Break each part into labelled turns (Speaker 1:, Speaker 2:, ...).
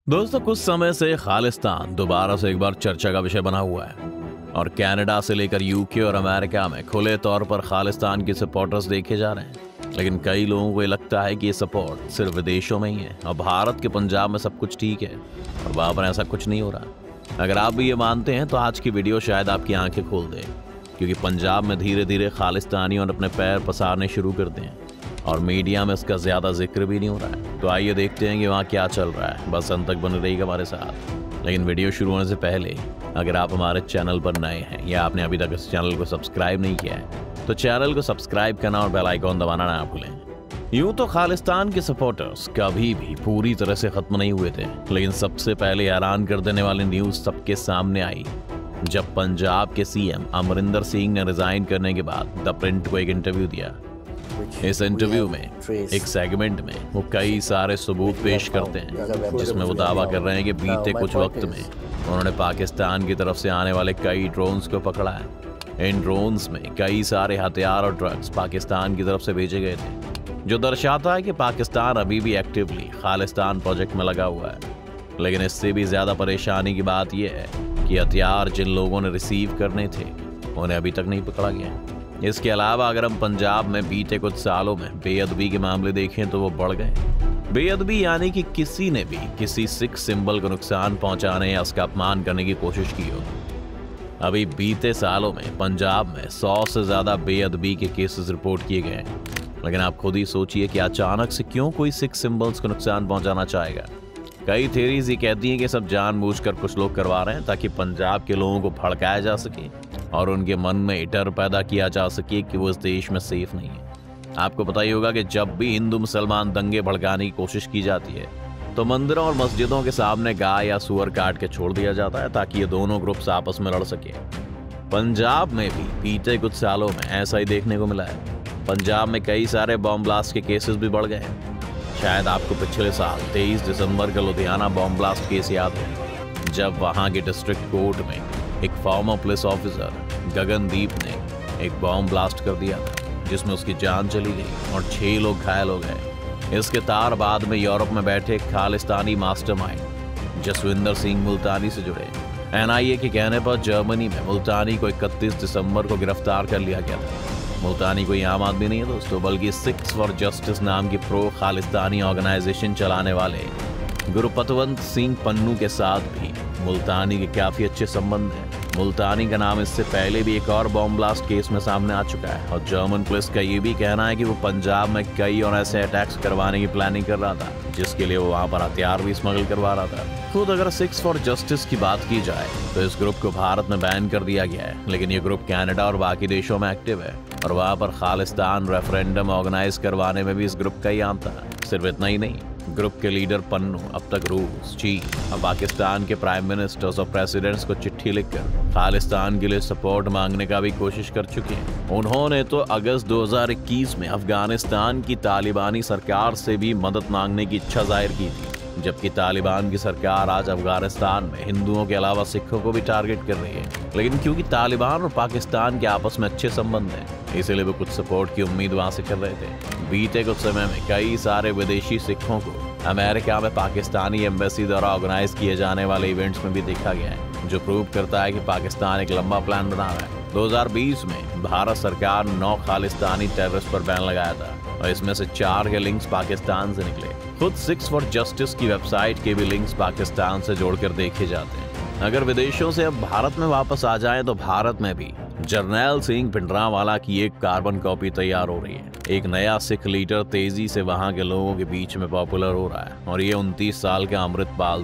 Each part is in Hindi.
Speaker 1: दोस्तों, कुछ समय से खालिस्तान दोबारा से एक बार चर्चा का विषय बना हुआ है और कनाडा से लेकर यूके और अमेरिका में खुले तौर पर खालिस्तान के सपोर्टर्स देखे जा रहे हैं। लेकिन कई लोगों को ये लगता है कि ये सपोर्ट सिर्फ विदेशों में ही है और भारत के पंजाब में सब कुछ ठीक है और वहाँ पर ऐसा कुछ नहीं हो रहा। अगर आप भी ये मानते हैं तो आज की वीडियो शायद आपकी आंखें खोल दे, क्योंकि पंजाब में धीरे धीरे खालिस्तानियों ने अपने पैर पसारने शुरू कर दिए हैं और मीडिया में इसका ज़्यादा जिक्र भी नहीं हो रहा है। तो आइए देखते हैं कि वहाँ क्या चल रहा है। बस अंत तक बने रहिएगा हमारे साथ। लेकिन वीडियो शुरू होने से पहले अगर आप हमारे चैनल पर नए हैं या आपने अभी तक इस चैनल को सब्सक्राइब नहीं किया है तो चैनल को सब्सक्राइब करना और बेल आइकॉन दबाना ना भूलें। यूं तो खालिस्तान के सपोर्टर्स कभी भी पूरी तरह से खत्म नहीं हुए थे, लेकिन सबसे पहले हैरान कर देने वाली न्यूज़ सबके सामने आई जब पंजाब के सीएम अमरिंदर सिंह ने रिजाइन करने के बाद द प्रिंट को एक इंटरव्यू दिया। इस इंटरव्यू में एक सेगमेंट में वो कई सारे सबूत पेश करते हैं जिसमें वो दावा कर रहे हैं कि बीते कुछ वक्त में उन्होंने पाकिस्तान की तरफ से आने वाले कई ड्रोन्स को पकड़ा है। इन ड्रोन्स में कई सारे हथियार और ड्रग्स पाकिस्तान की तरफ से भेजे गए थे, जो दर्शाता है कि पाकिस्तान अभी भी एक्टिवली खालिस्तान प्रोजेक्ट में लगा हुआ है। लेकिन इससे भी ज्यादा परेशानी की बात यह है कि हथियार जिन लोगों ने रिसीव करने थे उन्हें अभी तक नहीं पकड़ा गया। इसके अलावा अगर हम पंजाब में बीते कुछ सालों में बेअदबी के मामले देखें तो वो बढ़ गए। बेअदबी यानी कि किसी ने भी किसी सिख सिंबल को नुकसान पहुंचाने या उसका अपमान करने की कोशिश की हो। अभी बीते सालों में पंजाब में 100 से ज्यादा बेअदबी के केसेस रिपोर्ट किए गए हैं। लेकिन आप खुद ही सोचिए कि अचानक से क्यों कोई सिख सिंबल्स को नुकसान पहुंचाना चाहेगा। कई थ्योरीज ये कहती हैं कि सब जानबूझकर कुछ लोग करवा रहे हैं ताकि पंजाब के लोगों को भड़काया जा सके और उनके मन में डर पैदा किया जा सके कि वो इस देश में सेफ नहीं है। आपको पता ही होगा कि जब भी हिंदू मुसलमान दंगे भड़काने की कोशिश की जाती है तो मंदिरों और मस्जिदों के सामने गाय या सुअर काट के छोड़ दिया जाता है ताकि ये दोनों ग्रुप्स आपस में लड़ सके। पंजाब में भी बीते कुछ सालों में ऐसा ही देखने को मिला है। पंजाब में कई सारे बॉम्ब ब्लास्ट के केसेस भी बढ़ गए हैं। शायद आपको पिछले साल 23 दिसंबर का लुधियाना बॉम्ब ब्लास्ट केस याद है, जब वहां के डिस्ट्रिक्ट कोर्ट में एक फॉर्मर पुलिस ऑफिसर गगनदीप ने एक बॉम्ब ब्लास्ट कर दिया था जिसमें उसकी जान चली गई और 6 लोग घायल हो गए। इसके तार बाद में यूरोप में बैठे खालिस्तानी मास्टरमाइंड जसविंदर सिंह मुल्तानी से जुड़े। एनआईए के कहने पर जर्मनी में मुल्तानी को 31 दिसंबर को गिरफ्तार कर लिया गया था। मुल्तानी कोई आम आदमी नहीं है दोस्तों, बल्कि सिक्स फॉर जस्टिस नाम की प्रो खालिस्तानी ऑर्गेनाइजेशन चलाने वाले गुरुपतवंत सिंह पन्नू के साथ भी मुल्तानी के काफी अच्छे संबंध हैं। मुल्तानी का नाम इससे पहले भी एक और बॉम्ब ब्लास्ट केस में सामने आ चुका है और जर्मन पुलिस का ये भी कहना है कि वो पंजाब में कई और ऐसे अटैक्स करवाने की प्लानिंग कर रहा था जिसके लिए वो वहां पर हथियार भी स्मगल करवा रहा था। खुद अगर सिक्स फॉर जस्टिस की बात की जाए तो इस ग्रुप को भारत में बैन कर दिया गया है, लेकिन ये ग्रुप कनाडा और बाकी देशों में एक्टिव है और वहां पर खालिस्तान रेफरेंडम ऑर्गेनाइज करवाने में भी इस ग्रुप का ही हाथ था। सिर्फ इतना ही नहीं, ग्रुप के लीडर पन्नू अब तक रूस, चीन और पाकिस्तान के प्राइम मिनिस्टर्स और प्रेसिडेंट्स को चिट्ठी लिखकर खालिस्तान के लिए सपोर्ट मांगने का भी कोशिश कर चुके हैं। उन्होंने तो अगस्त 2021 में अफगानिस्तान की तालिबानी सरकार से भी मदद मांगने की इच्छा जाहिर की थी, जबकि तालिबान की सरकार आज अफगानिस्तान में हिंदुओं के अलावा सिखों को भी टारगेट कर रही है। लेकिन क्योंकि तालिबान और पाकिस्तान के आपस में अच्छे संबंध हैं, इसलिए वो कुछ सपोर्ट की उम्मीद वहां से कर रहे थे। बीते कुछ समय में कई सारे विदेशी सिखों को अमेरिका में पाकिस्तानी एम्बेसी द्वारा ऑर्गेनाइज किए जाने वाले इवेंट्स में भी देखा गया है, जो प्रूव करता है कि पाकिस्तान एक लंबा प्लान बना रहा है। 2020 में भारत सरकार 9 खालिस्तानी टेररिस्ट पर बैन लगाया था और इसमें से 4 के लिंक्स पाकिस्तान से निकले। खुद सिक्स फॉर जस्टिस की वेबसाइट के भी लिंक्स पाकिस्तान से जोड़कर देखे जाते हैं। अगर विदेशों से अब भारत में वापस आ जाएं तो भारत में भी जरनैल सिंह भिंडरांवाला की एक कार्बन कॉपी तैयार हो रही है। एक नया सिख लीडर तेजी से वहां के लोगों के बीच में पॉपुलर हो रहा है और ये 29 साल के अमृतपाल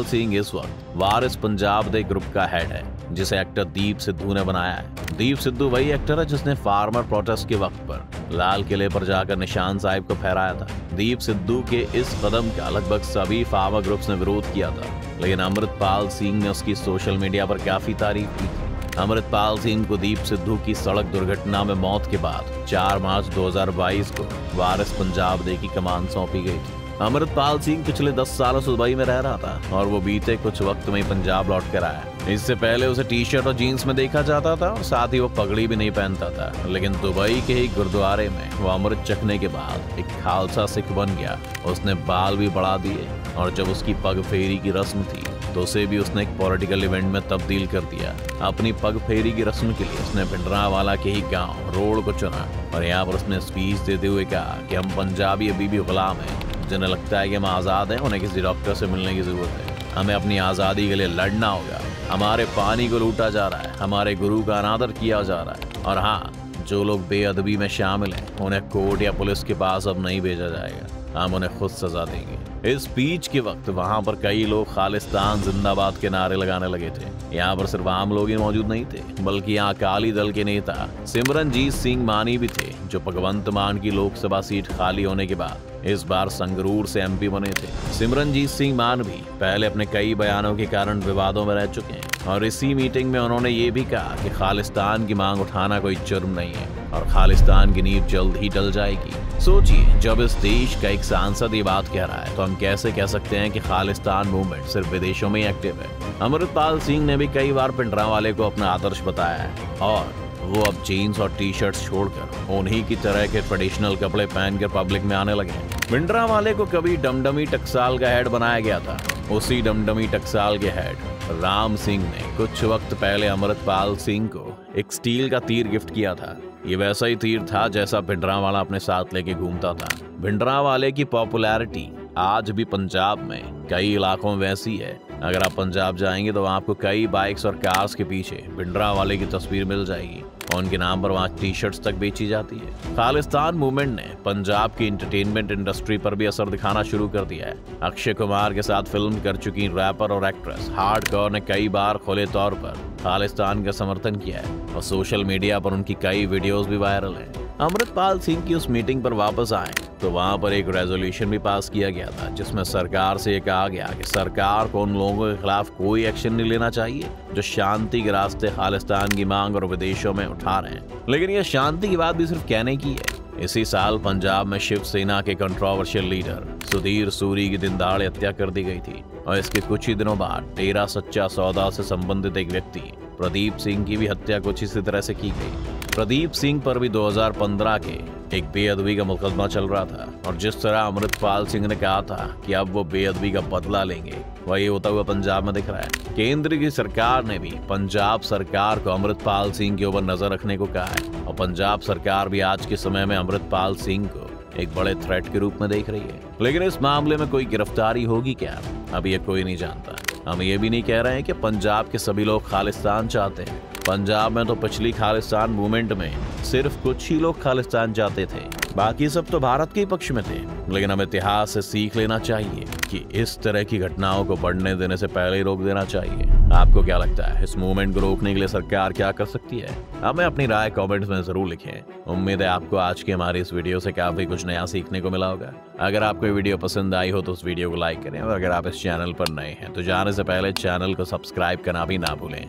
Speaker 1: सिंह इस वक्त वारिस पंजाब दे ग्रुप का हेड है, जिसे एक्टर दीप सिद्धू ने बनाया है। दीप सिद्धू वही एक्टर है जिसने फार्मर प्रोटेस्ट के वक्त पर लाल किले पर जाकर निशान साहिब को फहराया था। दीप सिद्धू के इस कदम का लगभग सभी फार्मर ग्रुप्स ने विरोध किया था, लेकिन अमृतपाल सिंह ने उसकी सोशल मीडिया पर काफी तारीफ की थी। अमृतपाल सिंह को दीप सिद्धू की सड़क दुर्घटना में मौत के बाद 4 मार्च 2022 को वारिस पंजाब दे की कमान सौंपी गई थी। अमृतपाल सिंह पिछले 10 सालों से दुबई में रह रहा था और वो बीते कुछ वक्त में ही पंजाब लौट कर आया। इससे पहले उसे टी शर्ट और जीन्स में देखा जाता था और साथ ही वो पगड़ी भी नहीं पहनता था, लेकिन दुबई के ही गुरुद्वारे में वो अमृत चखने के बाद एक खालसा सिख बन गया। उसने बाल भी बढ़ा दिए और जब उसकी पग फेरी की रस्म थी तो उसे भी उसने एक पॉलिटिकल इवेंट में तब्दील कर दिया। अपनी पग फेरी की रस्म के लिए उसने भिंडरावाला के ही गांव रोड को चुना और यहाँ पर उसने स्पीच देते हुए कहा कि हम पंजाबी अभी भी गुलाम हैं, जिन्हें लगता है कि हम आज़ाद हैं उन्हें किसी डॉक्टर से मिलने की जरूरत है। हमें अपनी आज़ादी के लिए लड़ना होगा। हमारे पानी को लूटा जा रहा है, हमारे गुरु का अनादर किया जा रहा है और हाँ, जो लोग बेअदबी में शामिल हैं उन्हें कोर्ट या पुलिस के पास अब नहीं भेजा जाएगा, हम उन्हें खुद सजा देंगे। इस स्पीच के वक्त वहां पर कई लोग खालिस्तान जिंदाबाद के नारे लगाने लगे थे। यहाँ पर सिर्फ आम लोग ही मौजूद नहीं थे, बल्कि यहाँ अकाली दल के नेता सिमरनजीत सिंह मानी भी थे, जो भगवंत मान की लोकसभा सीट खाली होने के बाद इस बार संगरूर से एमपी बने थे। सिमरनजीत सिंह मान भी पहले अपने कई बयानों के कारण विवादों में रह चुके हैं और इसी मीटिंग में उन्होंने ये भी कहा कि खालिस्तान की मांग उठाना कोई जुर्म नहीं है और खालिस्तान की नींव जल्द ही डल जाएगी। सोचिए, जब इस देश का एक सांसद ये बात कह रहा है तो हम कैसे कह सकते हैं कि खालिस्तान मूवमेंट सिर्फ विदेशों में ही एक्टिव है। अमृतपाल सिंह ने भी कई बार भिंडरावाले को अपना आदर्श बताया है और वो अब जीन्स और टी शर्ट्स छोड़कर उन्हीं की तरह के ट्रेडिशनल कपड़े पहनकर पब्लिक में आने लगे। भिंडरावाले को कभी डमडमी टकसाल का हेड बनाया गया था। उसी डमडमी टकसाल के हेड राम सिंह ने कुछ वक्त पहले अमृतपाल सिंह को एक स्टील का तीर गिफ्ट किया था। ये वैसा ही तीर था जैसा भिंडरावाला अपने साथ लेके घूमता था। भिंडरावाले की पॉपुलैरिटी आज भी पंजाब में कई इलाकों में वैसी है। अगर आप पंजाब जाएंगे तो आपको कई बाइक्स और कार्स के पीछे भिंडरावाले की तस्वीर मिल जाएगी और उनके नाम पर वहाँ टी शर्ट्स तक बेची जाती है। खालिस्तान मूवमेंट ने पंजाब की एंटरटेनमेंट इंडस्ट्री पर भी असर दिखाना शुरू कर दिया है। अक्षय कुमार के साथ फिल्म कर चुकी रैपर और एक्ट्रेस हार्डकोर ने कई बार खुले तौर पर खालिस्तान का समर्थन किया है और सोशल मीडिया पर उनकी कई वीडियोस भी वायरल हैं। अमृतपाल सिंह की उस मीटिंग पर वापस आए तो वहां पर एक रेजोल्यूशन भी पास किया गया था, जिसमें सरकार से ये कहा गया कि सरकार को उन लोगों के खिलाफ कोई एक्शन नहीं लेना चाहिए जो शांति के रास्ते खालिस्तान की मांग और विदेशों में उठा रहे हैं। लेकिन यह शांति की बात भी सिर्फ कहने की है। इसी साल पंजाब में शिवसेना के कंट्रोवर्शियल लीडर सुधीर सूरी की दिन दहाड़े हत्या कर दी गई थी और इसके कुछ ही दिनों बाद डेरा सच्चा सौदा से संबंधित एक व्यक्ति प्रदीप सिंह की भी हत्या कुछ इसी तरह से की गई। प्रदीप सिंह पर भी 2015 के एक बेअदबी का मुकदमा चल रहा था और जिस तरह अमृतपाल सिंह ने कहा था कि अब वो बेअदबी का बदला लेंगे, वही होता हुआ पंजाब में दिख रहा है। केंद्र की सरकार ने भी पंजाब सरकार को अमृतपाल सिंह के ऊपर नजर रखने को कहा है और पंजाब सरकार भी आज के समय में अमृतपाल सिंह को एक बड़े थ्रेट के रूप में देख रही है। लेकिन इस मामले में कोई गिरफ्तारी होगी क्या, अभी ये कोई नहीं जानता। हम ये भी नहीं कह रहे हैं कि पंजाब के सभी लोग खालिस्तान चाहते हैं। पंजाब में तो पिछली खालिस्तान मूवमेंट में सिर्फ कुछ ही लोग खालिस्तान चाहते थे, बाकी सब तो भारत के ही पक्ष में थे। लेकिन हमें इतिहास से सीख लेना चाहिए कि इस तरह की घटनाओं को बढ़ने देने से पहले ही रोक देना चाहिए। आपको क्या लगता है, इस मूवमेंट को रोकने के लिए सरकार क्या कर सकती है? हमें अपनी राय कमेंट्स में जरूर लिखें। उम्मीद है आपको आज की हमारी इस वीडियो से काफी कुछ नया सीखने को मिला होगा। अगर आपको ये वीडियो पसंद आई हो तो उस वीडियो को लाइक करें और अगर आप इस चैनल पर नए हैं तो जाने से पहले चैनल को सब्सक्राइब करना भी ना भूलें।